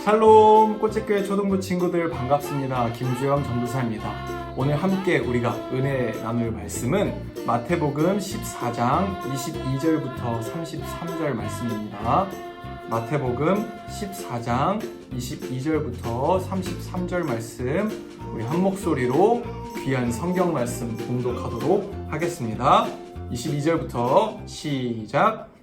샬롬 꽃책교회 초등부 친구들 반갑습니다. 김주영 전도사입니다. 오늘 함께 우리가 은혜 나눌 말씀은 마태복음 14장 22절부터 33절 말씀입니다. 마태복음 14장 22절부터 33절 말씀 우리 한 목소리로 귀한 성경 말씀 봉독하도록 하겠습니다. 22절부터 시작.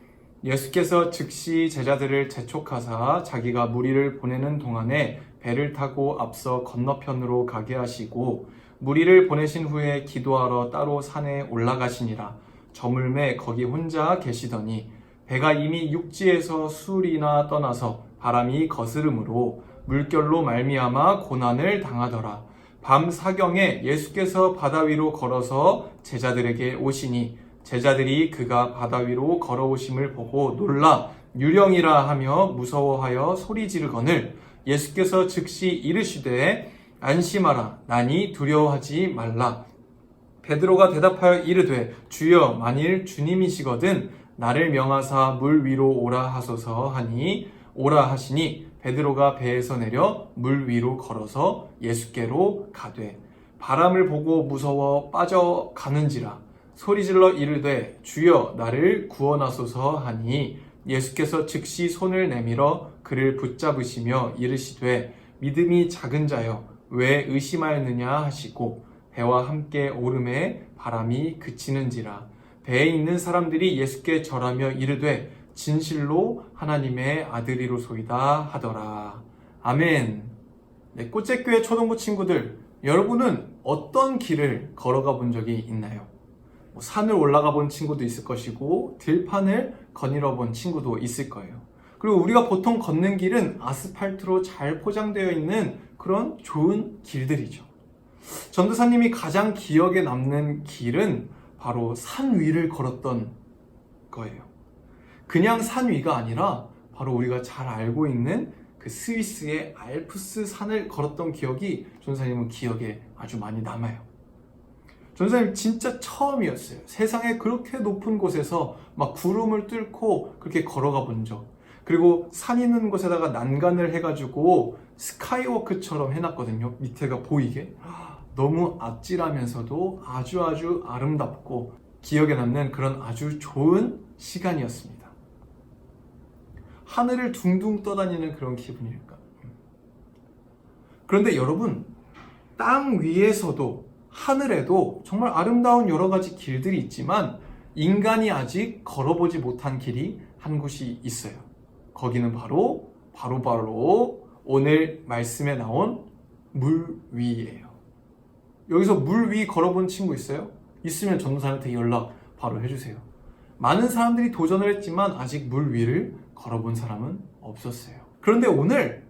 예수께서 즉시 제자들을 재촉하사 자기가 무리를 보내는 동안에 배를 타고 앞서 건너편으로 가게 하시고 무리를 보내신 후에 기도하러 따로 산에 올라가시니라. 저물매 거기 혼자 계시더니 배가 이미 육지에서 술이나 떠나서 바람이 거스름으로 물결로 말미암아 고난을 당하더라. 밤 사경에 예수께서 바다 위로 걸어서 제자들에게 오시니 제자들이 그가 바다 위로 걸어오심을 보고 놀라 유령이라 하며 무서워하여 소리 지르거늘 예수께서 즉시 이르시되 안심하라 나니 두려워하지 말라. 베드로가 대답하여 이르되 주여 만일 주님이시거든 나를 명하사 물 위로 오라 하소서 하니 오라 하시니 베드로가 배에서 내려 물 위로 걸어서 예수께로 가되 바람을 보고 무서워 빠져가는지라 소리질러 이르되 주여 나를 구원하소서 하니 예수께서 즉시 손을 내밀어 그를 붙잡으시며 이르시되 믿음이 작은 자여 왜 의심하였느냐 하시고 배와 함께 오름에 바람이 그치는지라. 배에 있는 사람들이 예수께 절하며 이르되 진실로 하나님의 아들이로소이다 하더라. 아멘. 네, 꽃책교회 초등부 친구들, 여러분은 어떤 길을 걸어가 본 적이 있나요? 산을 올라가 본 친구도 있을 것이고 들판을 거닐어 본 친구도 있을 거예요. 그리고 우리가 보통 걷는 길은 아스팔트로 잘 포장되어 있는 그런 좋은 길들이죠. 전도사님이 가장 기억에 남는 길은 바로 산 위를 걸었던 거예요. 그냥 산 위가 아니라 바로 우리가 잘 알고 있는 그 스위스의 알프스 산을 걸었던 기억이 전도사님은 기억에 아주 많이 남아요. 전도사님 진짜 처음이었어요. 세상에 그렇게 높은 곳에서 막 구름을 뚫고 그렇게 걸어가 본 적. 그리고 산 있는 곳에다가 난간을 해가지고 스카이워크처럼 해놨거든요. 밑에가 보이게. 너무 아찔하면서도 아주 아름답고 기억에 남는 그런 아주 좋은 시간이었습니다. 하늘을 둥둥 떠다니는 그런 기분일까. 그런데 여러분, 땅 위에서도 하늘에도 정말 아름다운 여러 가지 길들이 있지만 인간이 아직 걸어보지 못한 길이 한 곳이 있어요. 거기는 바로 오늘 말씀에 나온 물 위예요. 여기서 물 위 걸어본 친구 있어요? 있으면 전도사한테 연락 바로 해주세요. 많은 사람들이 도전을 했지만 아직 물 위를 걸어본 사람은 없었어요. 그런데 오늘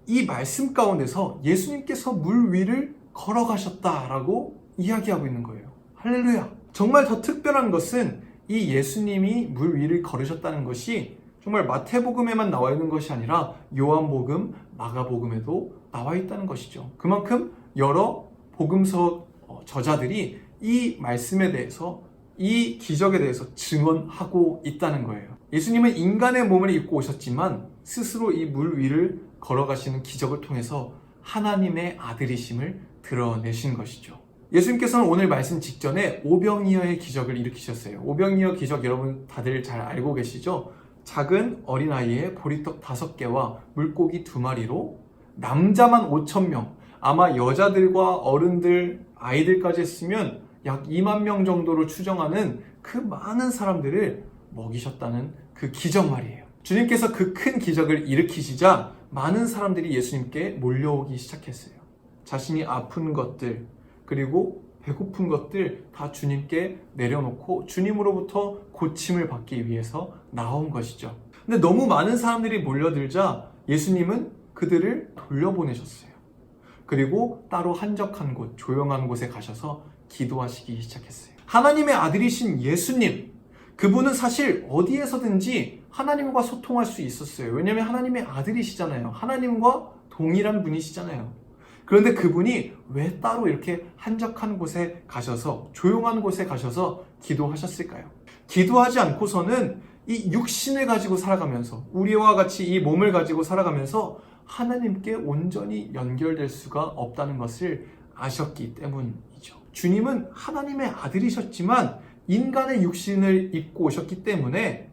이 말씀 가운데서 예수님께서 물 위를 걸어가셨다라고 이야기하고 있는 거예요. 할렐루야. 정말 더 특별한 것은 이 예수님이 물 위를 걸으셨다는 것이 정말 마태복음에만 나와 있는 것이 아니라 요한복음, 마가복음에도 나와 있다는 것이죠. 그만큼 여러 복음서 저자들이 이 말씀에 대해서, 이 기적에 대해서 증언하고 있다는 거예요. 예수님은 인간의 몸을 입고 오셨지만 스스로 이 물 위를 걸어가시는 기적을 통해서 하나님의 아들이심을 드러내신 것이죠. 예수님께서는 오늘 말씀 직전에 오병이어의 기적을 일으키셨어요. 오병이어 기적 여러분 다들 잘 알고 계시죠? 작은 어린아이의 보리떡 5개와 물고기 2마리로 남자만 5,000명, 아마 여자들과 어른들, 아이들까지 했으면 약 2만 명 정도로 추정하는 그 많은 사람들을 먹이셨다는 그 기적 말이에요. 주님께서 그 큰 기적을 일으키시자 많은 사람들이 예수님께 몰려오기 시작했어요. 자신이 아픈 것들, 그리고 배고픈 것들 다 주님께 내려놓고 주님으로부터 고침을 받기 위해서 나온 것이죠. 근데 너무 많은 사람들이 몰려들자 예수님은 그들을 돌려보내셨어요. 그리고 따로 한적한 곳, 조용한 곳에 가셔서 기도하시기 시작했어요. 하나님의 아들이신 예수님, 그분은 사실 어디에서든지 하나님과 소통할 수 있었어요. 왜냐하면 하나님의 아들이시잖아요. 하나님과 동일한 분이시잖아요. 그런데 그분이 왜 따로 이렇게 한적한 곳에 가셔서, 조용한 곳에 가셔서 기도하셨을까요? 기도하지 않고서는 이 육신을 가지고 살아가면서, 우리와 같이 이 몸을 가지고 살아가면서 하나님께 온전히 연결될 수가 없다는 것을 아셨기 때문이죠. 주님은 하나님의 아들이셨지만 인간의 육신을 입고 오셨기 때문에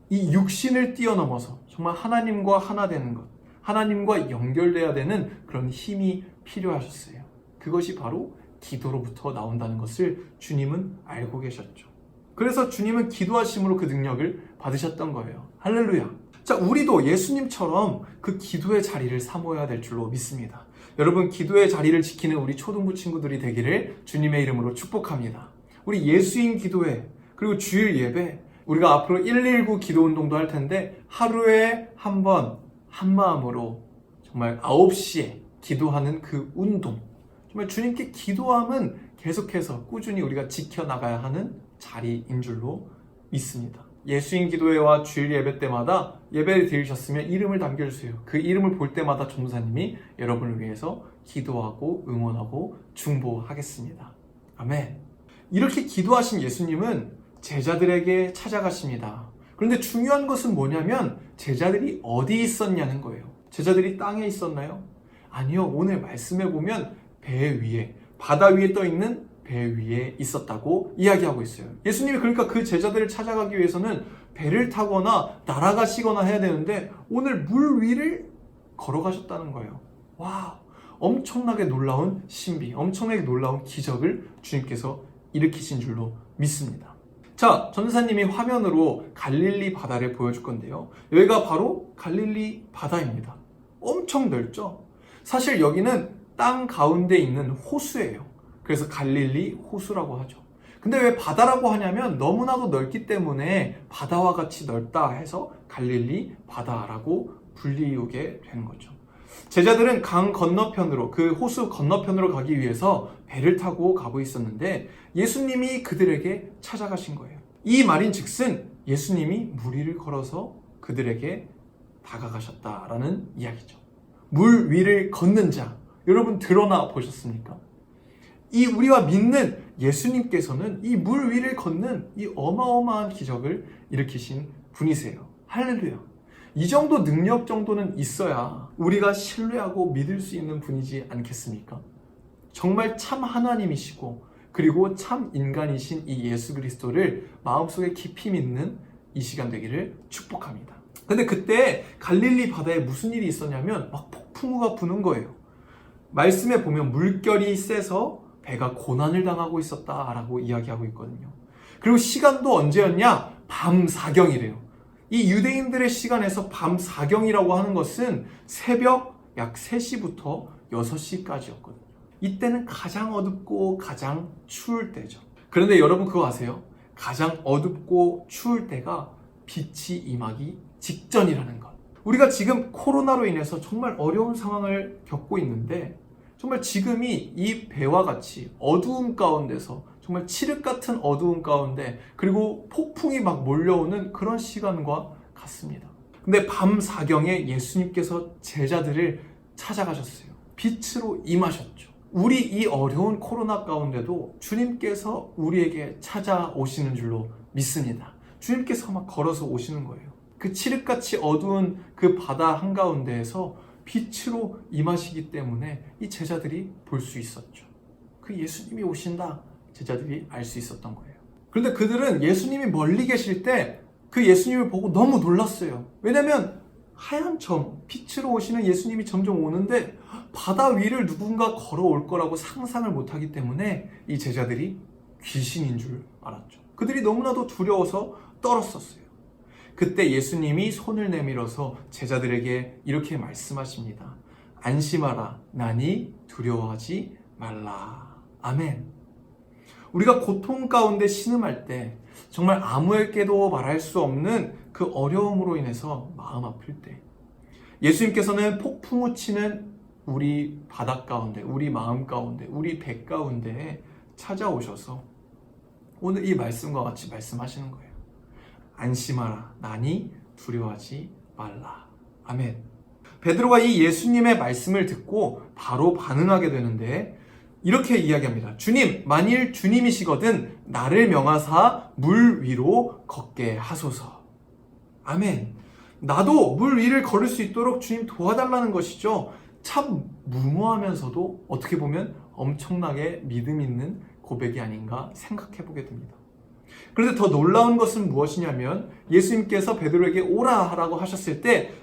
이 육신을 뛰어넘어서 정말 하나님과 하나 되는 것, 하나님과 연결돼야 되는 그런 힘이 필요하셨어요. 그것이 바로 기도로부터 나온다는 것을 주님은 알고 계셨죠. 그래서 주님은 기도하심으로 그 능력을 받으셨던 거예요. 할렐루야. 자, 우리도 예수님처럼 그 기도의 자리를 사모해야 될 줄로 믿습니다. 여러분, 기도의 자리를 지키는 우리 초등부 친구들이 되기를 주님의 이름으로 축복합니다. 우리 예수인 기도회, 그리고 주일 예배, 우리가 앞으로 119 기도 운동도 할 텐데 하루에 한 번 한마음으로 정말 9시에 기도하는 그 운동, 정말 주님께 기도함은 계속해서 꾸준히 우리가 지켜나가야 하는 자리인 줄로 믿습니다. 예수인 기도회와 주일 예배 때마다 예배를 드리셨으면 이름을 남겨주세요. 그 이름을 볼 때마다 전도사님이 여러분을 위해서 기도하고 응원하고 중보하겠습니다. 아멘. 이렇게 기도하신 예수님은 제자들에게 찾아가십니다. 그런데 중요한 것은 뭐냐면 제자들이 어디 있었냐는 거예요. 제자들이 땅에 있었나요? 아니요. 오늘 말씀해 보면 배 위에, 바다 위에 떠 있는 배 위에 있었다고 이야기하고 있어요. 예수님이 그러니까 그 제자들을 찾아가기 위해서는 배를 타거나 날아가시거나 해야 되는데 오늘 물 위를 걸어가셨다는 거예요. 와, 엄청나게 놀라운 신비, 엄청나게 놀라운 기적을 주님께서 일으키신 줄로 믿습니다. 자, 전도사님이 화면으로 갈릴리 바다를 보여줄 건데요. 여기가 바로 갈릴리 바다입니다. 엄청 넓죠? 사실 여기는 땅 가운데 있는 호수예요. 그래서 갈릴리 호수라고 하죠. 근데 왜 바다라고 하냐면 너무나도 넓기 때문에 바다와 같이 넓다 해서 갈릴리 바다라고 불리우게 되는 거죠. 제자들은 강 건너편으로, 그 호수 건너편으로 가기 위해서 배를 타고 가고 있었는데 예수님이 그들에게 찾아가신 거예요. 이 말인 즉슨 예수님이 물 위를 걸어서 그들에게 다가가셨다라는 이야기죠. 물 위를 걷는 자, 여러분 드러나 보셨습니까? 이 우리가 믿는 예수님께서는 이 물 위를 걷는 이 어마어마한 기적을 일으키신 분이세요. 할렐루야. 이 정도 능력 정도는 있어야 우리가 신뢰하고 믿을 수 있는 분이지 않겠습니까? 정말 참 하나님이시고 그리고 참 인간이신 이 예수 그리스도를 마음속에 깊이 믿는 이 시간 되기를 축복합니다. 근데 그때 갈릴리 바다에 무슨 일이 있었냐면 막 폭풍우가 부는 거예요. 말씀에 보면 물결이 세서 배가 고난을 당하고 있었다라고 이야기하고 있거든요. 그리고 시간도 언제였냐? 밤 사경이래요. 이 유대인들의 시간에서 밤 사경이라고 하는 것은 새벽 약 3시부터 6시까지였거든요. 이때는 가장 어둡고 가장 추울 때죠. 그런데 여러분 그거 아세요? 가장 어둡고 추울 때가 빛이 임하기 직전이라는 것. 우리가 지금 코로나로 인해서 정말 어려운 상황을 겪고 있는데 정말 지금이 이 배와 같이 어두움 가운데서 정말 칠흑 같은 어두움 가운데 그리고 폭풍이 막 몰려오는 그런 시간과 같습니다. 근데 밤 사경에 예수님께서 제자들을 찾아가셨어요. 빛으로 임하셨죠. 우리 이 어려운 코로나 가운데도 주님께서 우리에게 찾아오시는 줄로 믿습니다. 주님께서 막 걸어서 오시는 거예요. 그 칠흑같이 어두운 그 바다 한가운데에서 빛으로 임하시기 때문에 이 제자들이 볼 수 있었죠. 그 예수님이 오신다 제자들이 알 수 있었던 거예요. 그런데 그들은 예수님이 멀리 계실 때 그 예수님을 보고 너무 놀랐어요. 왜냐면 하얀 점, 빛으로 오시는 예수님이 점점 오는데 바다 위를 누군가 걸어올 거라고 상상을 못하기 때문에 이 제자들이 귀신인 줄 알았죠. 그들이 너무나도 두려워서 떨었었어요. 그때 예수님이 손을 내밀어서 제자들에게 이렇게 말씀하십니다. 안심하라, 나니 두려워하지 말라. 아멘. 우리가 고통 가운데 신음할 때 정말 아무에게도 말할 수 없는 그 어려움으로 인해서 마음 아플 때 예수님께서는 폭풍우 치는 우리 바다 가운데, 우리 마음 가운데, 우리 배 가운데에 찾아오셔서 오늘 이 말씀과 같이 말씀하시는 거예요. 안심하라, 나니 두려워하지 말라. 아멘. 베드로가 이 예수님의 말씀을 듣고 바로 반응하게 되는데 이렇게 이야기합니다. 주님, 만일 주님이시거든 나를 명하사 물 위로 걷게 하소서. 아멘. 나도 물 위를 걸을 수 있도록 주님 도와달라는 것이죠. 참 무모하면서도 어떻게 보면 엄청나게 믿음 있는 고백이 아닌가 생각해 보게 됩니다. 그런데 더 놀라운 것은 무엇이냐면 예수님께서 베드로에게 오라 라고 하셨을 때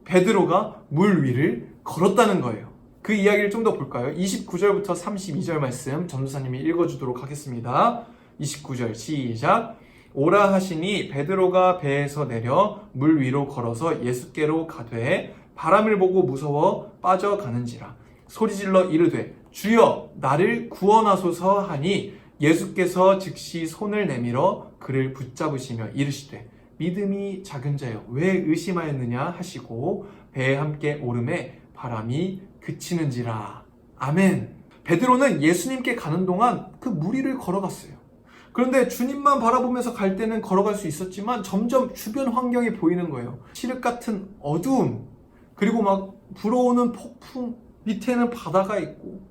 베드로가 물 위를 걸었다는 거예요. 그 이야기를 좀 더 볼까요? 29절부터 32절 말씀 전도사님이 읽어주도록 하겠습니다. 29절 시작. 오라 하시니 베드로가 배에서 내려 물 위로 걸어서 예수께로 가되 바람을 보고 무서워 빠져가는지라 소리질러 이르되 주여 나를 구원하소서 하니 예수께서 즉시 손을 내밀어 그를 붙잡으시며 이르시되 믿음이 작은 자여 왜 의심하였느냐 하시고 배에 함께 오름에 바람이 그치는지라. 아멘. 베드로는 예수님께 가는 동안 그 물 위를 걸어갔어요. 그런데 주님만 바라보면서 갈 때는 걸어갈 수 있었지만 점점 주변 환경이 보이는 거예요. 칠흑 같은 어두움, 그리고 막 불어오는 폭풍, 밑에는 바다가 있고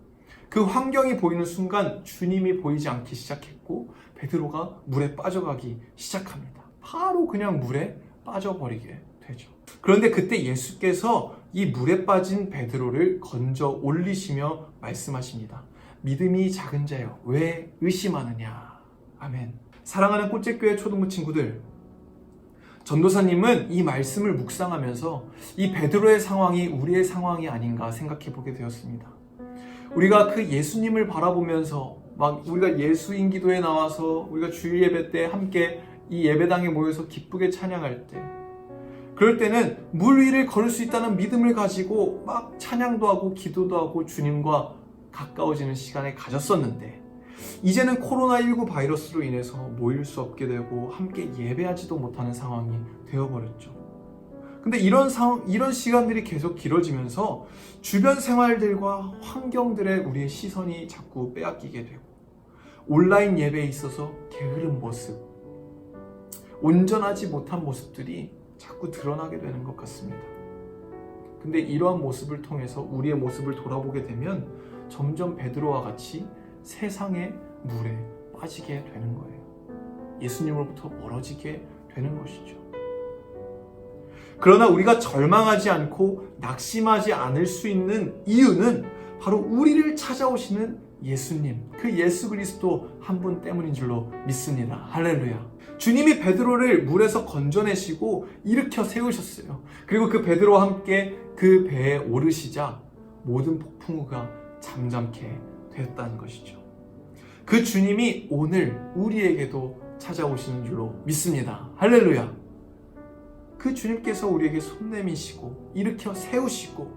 그 환경이 보이는 순간 주님이 보이지 않기 시작했고 베드로가 물에 빠져가기 시작합니다. 바로 그냥 물에 빠져버리게 되죠. 그런데 그때 예수께서 이 물에 빠진 베드로를 건져 올리시며 말씀하십니다. 믿음이 작은 자여 왜 의심하느냐. 아멘. 사랑하는 꽃제교회 초등부 친구들, 전도사님은 이 말씀을 묵상하면서 이 베드로의 상황이 우리의 상황이 아닌가 생각해 보게 되었습니다. 우리가 그 예수님을 바라보면서 막 우리가 예수인 기도에 나와서 우리가 주일 예배 때 함께 이 예배당에 모여서 기쁘게 찬양할 때, 그럴 때는 물 위를 걸을 수 있다는 믿음을 가지고 막 찬양도 하고 기도도 하고 주님과 가까워지는 시간을 가졌었는데 이제는 코로나19 바이러스로 인해서 모일 수 없게 되고 함께 예배하지도 못하는 상황이 되어버렸죠. 근데 이런 시간들이 계속 길어지면서 주변 생활들과 환경들에 우리의 시선이 자꾸 빼앗기게 되고 온라인 예배에 있어서 게으른 모습, 온전하지 못한 모습들이 자꾸 드러나게 되는 것 같습니다. 근데 이러한 모습을 통해서 우리의 모습을 돌아보게 되면 점점 베드로와 같이 세상의 물에 빠지게 되는 거예요. 예수님으로부터 멀어지게 되는 것이죠. 그러나 우리가 절망하지 않고 낙심하지 않을 수 있는 이유는 바로 우리를 찾아오시는 예수님, 그 예수 그리스도 한 분 때문인 줄로 믿습니다. 할렐루야. 주님이 베드로를 물에서 건져내시고 일으켜 세우셨어요. 그리고 그 베드로와 함께 그 배에 오르시자 모든 폭풍우가 잠잠케 되었다는 것이죠. 그 주님이 오늘 우리에게도 찾아오시는 줄로 믿습니다. 할렐루야. 그 주님께서 우리에게 손 내미시고 일으켜 세우시고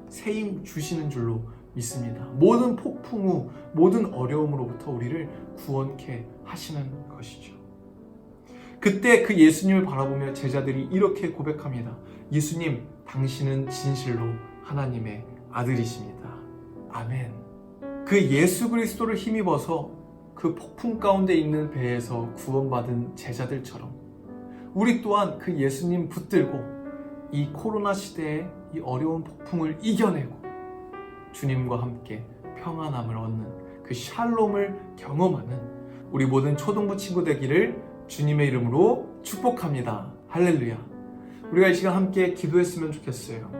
세임 주시는 줄로 믿습니다. 모든 폭풍우, 모든 어려움으로부터 우리를 구원케 하시는 것이죠. 그때 그 예수님을 바라보며 제자들이 이렇게 고백합니다. 예수님, 당신은 진실로 하나님의 아들이십니다. 아멘. 그 예수 그리스도를 힘입어서 그 폭풍 가운데 있는 배에서 구원받은 제자들처럼 우리 또한 그 예수님 붙들고 이 코로나 시대의 이 어려운 폭풍을 이겨내고 주님과 함께 평안함을 얻는 그 샬롬을 경험하는 우리 모든 초등부 친구 되기를 주님의 이름으로 축복합니다. 할렐루야. 우리가 이 시간 함께 기도했으면 좋겠어요.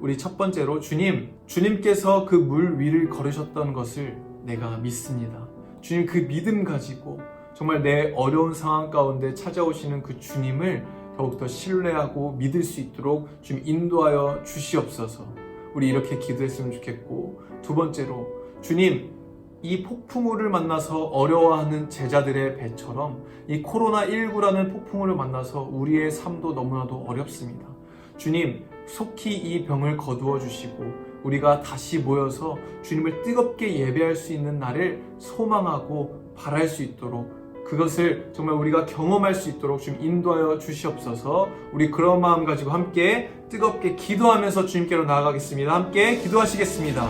우리 첫 번째로 주님께서 그 물 위를 걸으셨던 것을 내가 믿습니다. 주님 그 믿음 가지고 정말 내 어려운 상황 가운데 찾아오시는 그 주님을 더욱더 신뢰하고 믿을 수 있도록 주님 인도하여 주시옵소서. 우리 이렇게 기도했으면 좋겠고, 두 번째로 주님 이 폭풍우를 만나서 어려워하는 제자들의 배처럼 이 코로나19라는 폭풍우를 만나서 우리의 삶도 너무나도 어렵습니다. 주님 속히 이 병을 거두어 주시고 우리가 다시 모여서 주님을 뜨겁게 예배할 수 있는 날을 소망하고 바랄 수 있도록, 그것을 정말 우리가 경험할 수 있도록 주님 인도하여 주시옵소서. 우리 그런 마음 가지고 함께 뜨겁게 기도하면서 주님께로 나아가겠습니다. 함께 기도하시겠습니다.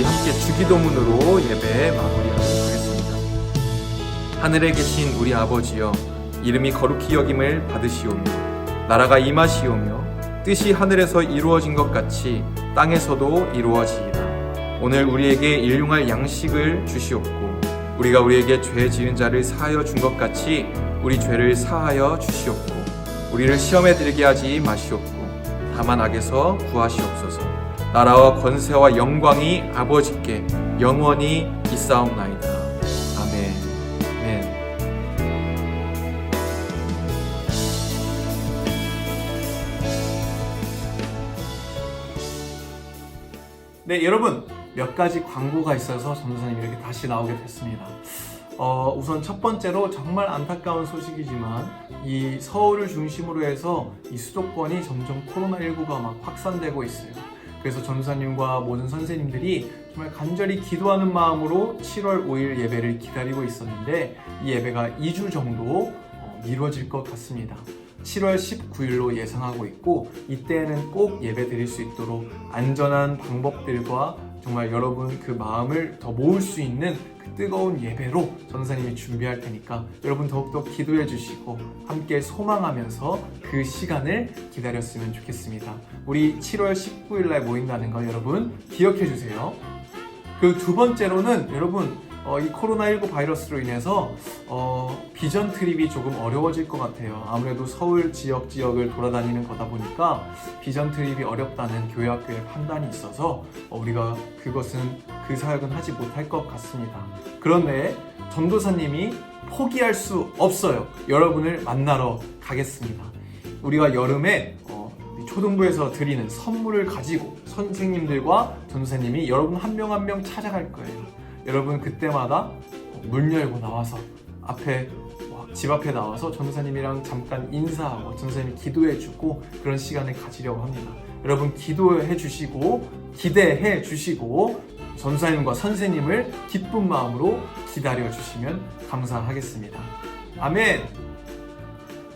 우리 함께 주기도문으로 예배 마무리하도록 하겠습니다. 하늘에 계신 우리 아버지여, 이름이 거룩히 여김을 받으시오며 나라가 임하시오며 뜻이 하늘에서 이루어진 것 같이 땅에서도 이루어지이다. 오늘 우리에게 일용할 양식을 주시옵고 우리가 우리에게 죄 지은 자를 사하여 준 것 같이 우리 죄를 사하여 주시옵고 우리를 시험에 들게 하지 마시옵고 다만 악에서 구하시옵소서. 나라와 권세와 영광이 아버지께 영원히 있사옵나이다. 아멘. 아멘. 네, 여러분, 몇 가지 광고가 있어서 전도사님이 이렇게 다시 나오게 됐습니다. 우선 첫 번째로 정말 안타까운 소식이지만 이 서울을 중심으로 해서 이 수도권이 점점 코로나19가 막 확산되고 있어요. 그래서 전도사님과 모든 선생님들이 정말 간절히 기도하는 마음으로 7월 5일 예배를 기다리고 있었는데 이 예배가 2주 정도 미뤄질 것 같습니다. 7월 19일로 예상하고 있고 이때는 꼭 예배 드릴 수 있도록 안전한 방법들과 정말 여러분 그 마음을 더 모을 수 있는 그 뜨거운 예배로 전도사님이 준비할 테니까 여러분 더욱더 기도해 주시고 함께 소망하면서 그 시간을 기다렸으면 좋겠습니다. 우리 7월 19일 날 모인다는 거 여러분 기억해 주세요. 그 두 번째로는 여러분 이 코로나19 바이러스로 인해서 비전 트립이 조금 어려워질 것 같아요. 아무래도 서울 지역을 돌아다니는 거다 보니까 비전 트립이 어렵다는 교회학교의 판단이 있어서 우리가 그 사역은 하지 못할 것 같습니다. 그런데 전도사님이 포기할 수 없어요. 여러분을 만나러 가겠습니다. 우리가 여름에 초등부에서 드리는 선물을 가지고 선생님들과 전도사님이 여러분 한 명 한 명 찾아갈 거예요. 여러분 그때마다 문 열고 나와서 집 앞에 나와서 전도사님이랑 잠깐 인사하고 전도사님이 기도해 주고 그런 시간을 가지려고 합니다. 여러분 기도해 주시고 기대해 주시고 전도사님과 선생님을 기쁜 마음으로 기다려 주시면 감사하겠습니다. 아멘.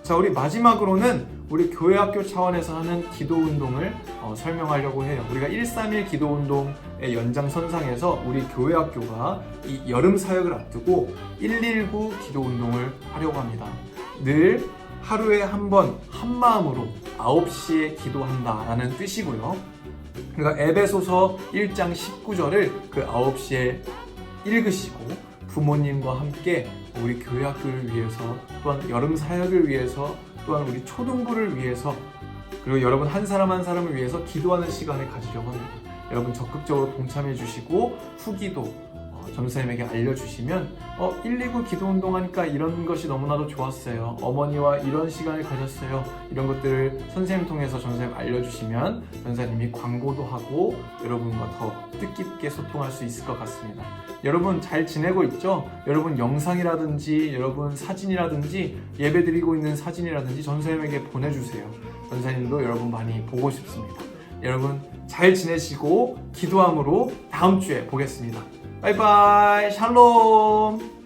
자, 우리 마지막으로는 우리 교회학교 차원에서 하는 기도운동을 설명하려고 해요. 우리가 131 기도운동의 연장선상에서 우리 교회학교가 이 여름 사역을 앞두고 119 기도운동을 하려고 합니다. 늘 하루에 한 번 한마음으로 9시에 기도한다라는 뜻이고요. 그러니까 에베소서 1장 19절을 그 9시에 읽으시고 부모님과 함께 우리 교회학교를 위해서 또한 여름 사역을 위해서 또한 우리 초등부를 위해서 그리고 여러분 한 사람 한 사람을 위해서 기도하는 시간을 가지려고 합니다. 여러분 적극적으로 동참해 주시고 후기도 전도사님에게 알려주시면 119 기도운동 하니까 이런 것이 너무나도 좋았어요. 어머니와 이런 시간을 가졌어요. 이런 것들을 선생님 통해서 전도사님 알려주시면 전도사님이 광고도 하고 여러분과 더 뜻깊게 소통할 수 있을 것 같습니다. 여러분 잘 지내고 있죠? 여러분 영상이라든지 여러분 사진이라든지 예배드리고 있는 사진이라든지 전도사님에게 보내주세요. 전도사님도 여러분 많이 보고 싶습니다. 여러분 잘 지내시고 기도함으로 다음 주에 보겠습니다. 바이바이 샬롬.